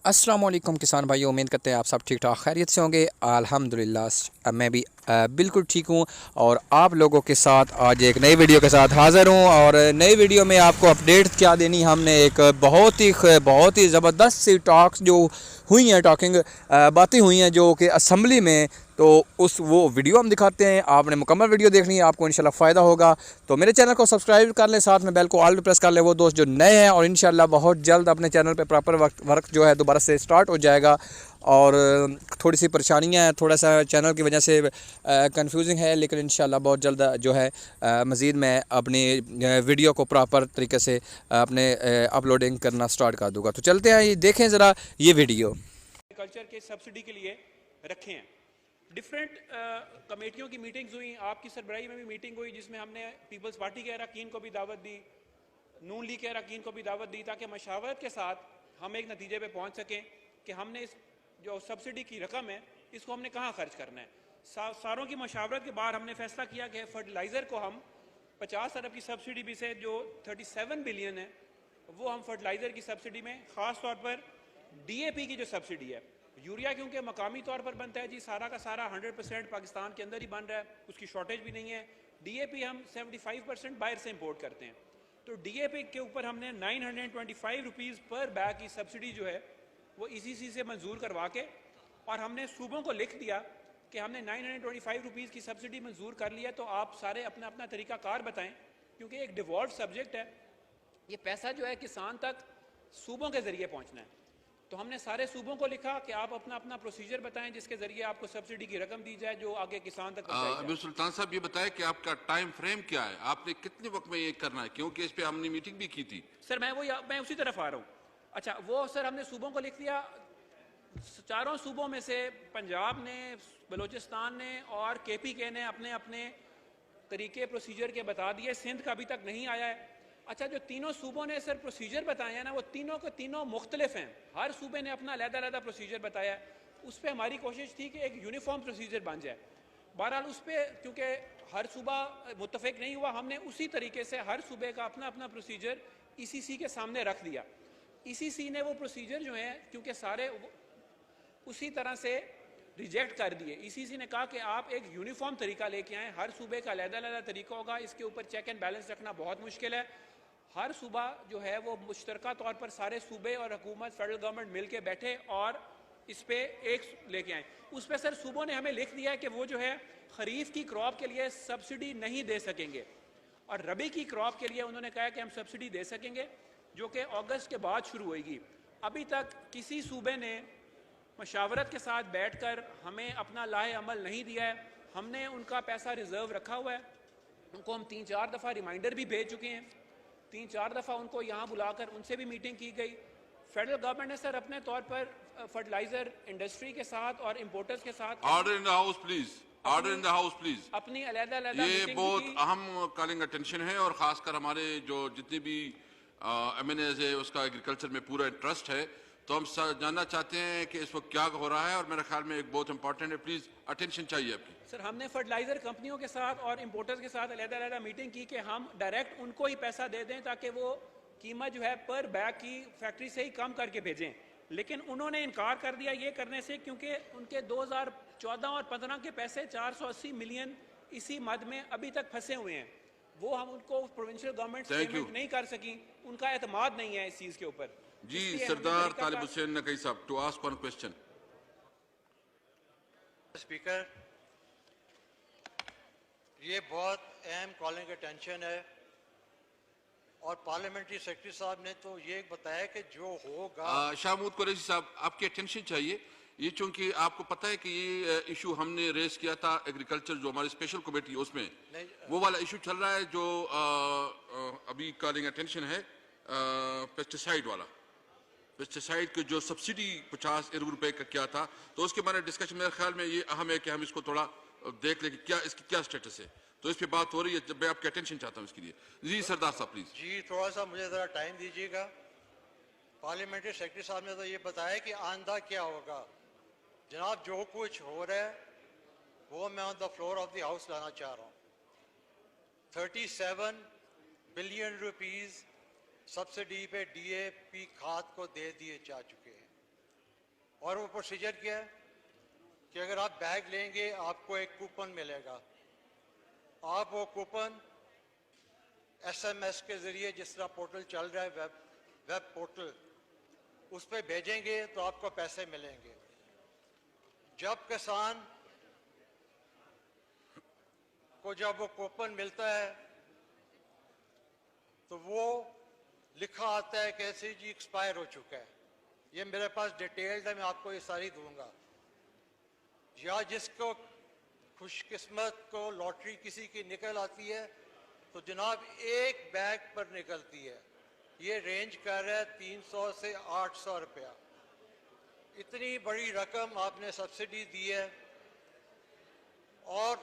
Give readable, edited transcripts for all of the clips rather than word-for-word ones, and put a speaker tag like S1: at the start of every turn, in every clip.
S1: अस्सलाम वालेकुम किसान भाइयों, उम्मीद करते हैं आप सब ठीक ठाक खैरियत से होंगे। अल्हम्दुलिल्लाह मैं भी बिल्कुल ठीक हूँ और आप लोगों के साथ आज एक नई वीडियो के साथ हाज़िर हूँ। और नई वीडियो में आपको अपडेट क्या देनी, हमने एक बहुत ही ज़बरदस्त सी टॉक्स जो हुई हैं, बातें हुई हैं जो कि असम्बली में, तो वो वीडियो हम दिखाते हैं। आपने मुकम्मल वीडियो देखनी है, आपको इंशाल्लाह फ़ायदा होगा। तो मेरे चैनल को सब्सक्राइब कर लें, साथ में बेल को ऑल पे प्रेस कर लें वो दोस्त जो नए हैं, और इंशाल्लाह बहुत जल्द अपने चैनल पे प्रॉपर वर्क जो है दोबारा से स्टार्ट हो जाएगा। और थोड़ी सी परेशानियां हैं, थोड़ा सा चैनल की वजह से कंफ्यूजिंग है, लेकिन इंशाल्लाह बहुत जल्द जो है मज़ीद मैं अपनी वीडियो को प्रॉपर तरीके से अपने अपलोडिंग करना स्टार्ट कर दूँगा। तो चलते हैं, ये देखें ज़रा ये वीडियो।
S2: कल्चर के सब्सिडी के लिए रखे हैं। डिफरेंट कमेटियों की मीटिंग्स हुई, आपकी सरबराही में भी मीटिंग हुई जिसमें हमने पीपल्स पार्टी के अरकान को भी दावत दी, नून लीग के अरकान को भी दावत दी, ताकि मशावरत के साथ हम एक नतीजे पे पहुंच सकें कि हमने इस जो सब्सिडी की रकम है इसको हमने कहाँ खर्च करना है। सारों की मशावरत के बाद हमने फैसला किया कि फर्टिलाइज़र को हम 50 अरब की सब्सिडी भी से जो 37 बिलियन है वो हम फर्टिलाइज़र की सब्सिडी में, ख़ास तौर पर DAP की जो सब्सिडी है, यूरिया क्योंकि मकामी तौर पर बनता है जी, सारा का सारा 100% पाकिस्तान के अंदर ही बन रहा है, उसकी शॉर्टेज भी नहीं है। DAP हम 75% बाहर से इंपोर्ट करते हैं। तो DAP के ऊपर हमने 925 रुपीज़ पर बैग की सब्सिडी जो है वो ECC से मंजूर करवा के, और हमने सूबों को लिख दिया कि हमने 925 रुपीज़ की सब्सिडी मंजूर कर लिया, तो आप सारे अपना अपना तरीका कार बताएं, क्योंकि एक डिवॉल्व सब्जेक्ट है, ये पैसा जो है किसान तक सूबों के ज़रिए पहुंचना है। तो हमने सारे सूबों को लिखा कि आप अपना अपना प्रोसीजर बताएं जिसके ज़रिए आपको सब्सिडी की रकम दी जाए जो आगे किसान तक पहुंचाई जाए।
S3: अमीर सुल्तान साहब, ये बताएं कि आपका टाइम फ्रेम क्या है, आपने कितने वक्त में ये करना है, क्योंकि इस पे हमने मीटिंग भी की थी।
S2: सर मैं उसी तरफ आ रहा हूँ। अच्छा, वो सर हमने सूबों को लिख दिया, चारों सूबों में से पंजाब ने, बलूचिस्तान ने और KPK ने अपने अपने तरीके प्रोसीजर के बता दिए, सिंध का अभी तक नहीं आया है। अच्छा, जो तीनों सूबों ने सर प्रोसीजर बताए हैं ना, वो तीनों के तीनों मुख्तलिफ हैं, हर सूबे ने अपना अलग-अलग प्रोसीजर बताया है। उस पर हमारी कोशिश थी कि एक यूनिफॉर्म प्रोसीजर बन जाए। बहरहाल उस पर क्योंकि हर सूबा मुत्तफिक नहीं हुआ, हमने उसी तरीके से हर सूबे का अपना अपना प्रोसीजर ECC के सामने रख दिया। ECC ने वो प्रोसीजर जो है क्योंकि सारे उसी तरह से रिजेक्ट कर दिए। ECC ने कहा कि आप एक यूनिफॉर्म तरीका लेके आएँ, हर सूबे का अलग-अलग तरीका होगा, इसके ऊपर चेक एंड बैलेंस रखना बहुत मुश्किल है। हर सूबा जो है वो मुश्तरका तौर पर सारे सूबे और हुकूमत, फेडरल गवर्नमेंट मिल के बैठे और इस पे एक लेके आए। उस पर सर सूबों ने हमें लिख दिया है कि वो जो है खरीफ की क्रॉप के लिए सब्सिडी नहीं दे सकेंगे, और रबी की क्रॉप के लिए उन्होंने कहा कि हम सब्सिडी दे सकेंगे, जो कि अगस्त के बाद शुरू होगी। अभी तक किसी सूबे ने मशावरत के साथ बैठकर हमें अपना लाहे अमल नहीं दिया है। हमने उनका पैसा रिजर्व रखा हुआ है, उनको हम 3-4 दफ़ा रिमाइंडर भी भेज चुके हैं, 3-4 दफ़ा उनको यहाँ बुलाकर उनसे भी मीटिंग की गई। फेडरल गवर्नमेंट ने सर अपने तौर पर फर्टिलाइजर इंडस्ट्री के साथ और इंपोर्टर्स के साथ
S3: order in the house please, order in the house please.
S2: अपनी अलग-अलग
S3: ये बहुत अहम कॉलिंग अटेंशन है, और खासकर हमारे जो जितने भी MNAs है उसका एग्रीकल्चर में पूरा इंटरेस्ट है। तो हम जानना चाहते हैं कि इस वक्त क्या हो रहा है, और मेरे ख्याल में एक बहुत इंपॉर्टेंट है, प्लीज अटेंशन चाहिए आपकी।
S2: सर हमने फर्टिलाइजर कंपनियों के साथ और इंपोर्टर्स के साथ अलग-अलग मीटिंग की कि हम डायरेक्ट उनको ही पैसा दे दें ताकि वो कीमत जो है पर बैग की फैक्ट्री से ही कम करके भेजें, लेकिन उन्होंने इनकार कर दिया ये करने से, क्योंकि उनके 2014 और 15 के पैसे 480 मिलियन इसी मद में अभी तक फंसे हुए हैं। वो हम उनको प्रोविंशियल गवर्नमेंट पेमेंट नहीं कर सकी, उनका एतमाद नहीं है इस चीज़ के ऊपर।
S3: जी सरदार तालिब हुसैन नकवी साहब, to ask one question.
S4: Speaker, ये बहुत अहम कॉलिंग अटेंशन है, और पार्लियामेंट्री सेक्रेटरी साहब ने तो ये बताया कि जो होगा।
S3: शाहमूद कुरैशी साहब, आपकी अटेंशन चाहिए ये, चूंकि आपको पता है कि ये इशू हमने रेस किया था एग्रीकल्चर जो हमारी स्पेशल कमेटी है उसमें, वो वाला इशू चल रहा है जो अभी कॉलिंग अटेंशन है, पेस्टिसाइड वाला। पेस्टिसाइड की जो सब्सिडी 50 अरब रुपए का क्या था, तो उसके बारे में डिस्कशन मेरे ख्याल में ये अहम है कि हम इसको थोड़ा देख लें कि क्या इसकी क्या स्टेटस है। तो इस पे बात हो रही है, जब मैं आपकी अटेंशन चाहता हूँ इसके लिए। जी सरदार साहब प्लीज।
S4: जी थोड़ा सा मुझे ज़रा टाइम दीजिएगा। पार्लियामेंट्री सेक्रेटरी साहब ने तो ये बताया कि आंदा क्या होगा। जनाब, जो कुछ हो रहा है वो मैं on the floor of the house लाना चाह रहा हूँ। 37 बिलियन रुपीस सब्सिडी पे DAP खाद को दे दिए जा चुके हैं। और वो प्रोसीजर क्या है कि अगर आप बैग लेंगे आपको एक कूपन मिलेगा, आप वो कूपन SMS के जरिए, जिस तरह पोर्टल चल रहा है वेब पोर्टल, उस पर भेजेंगे तो आपको पैसे मिलेंगे। जब किसान को जब वो कूपन मिलता है तो वो लिखा आता है कैसे जी एक्सपायर हो चुका है। ये मेरे पास डिटेल्ड है, मैं आपको ये सारी दूंगा। या जिसको खुशकिस्मत को लॉटरी किसी की निकल आती है तो जनाब एक बैग पर निकलती है, ये रेंज कर रहा है 300 से 800 रुपया। इतनी बड़ी रकम आपने सब्सिडी दी है और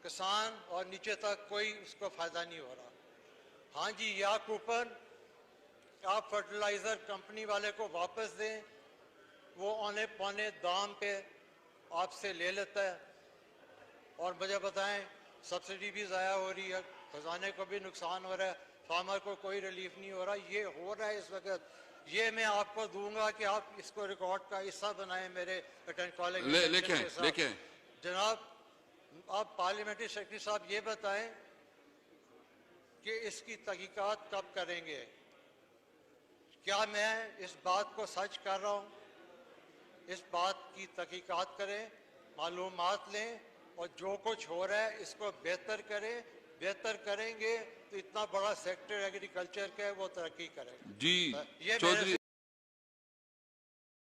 S4: किसान और नीचे तक कोई उसको फायदा नहीं हो रहा। हाँ जी, या कूपन आप फर्टिलाइजर कंपनी वाले को वापस दें, वो औने पौने दाम पे आपसे ले लेता है और मुझे बताएं सब्सिडी भी ज़ाया हो रही है, खजाने को भी नुकसान हो रहा है, फार्मर को कोई रिलीफ नहीं हो रहा। ये हो रहा है इस वक्त। ये मैं आपको दूंगा कि आप इसको रिकॉर्ड का हिस्सा बनाएं मेरे कॉलेज
S3: लेके
S4: जनाब। आप पार्लियामेंट्री सेक्रेटरी साहब ये बताएं कि इसकी तहकीकात कब करेंगे? क्या मैं इस बात को सच कर रहा हूँ? इस बात की तहकीकात करें, मालूमात लें और जो कुछ हो रहा है इसको बेहतर करें। बेहतर करेंगे तो इतना बड़ा सेक्टर एग्रीकल्चर का है वो तरक्की करेगा।
S3: जी
S4: ये
S3: चौधरी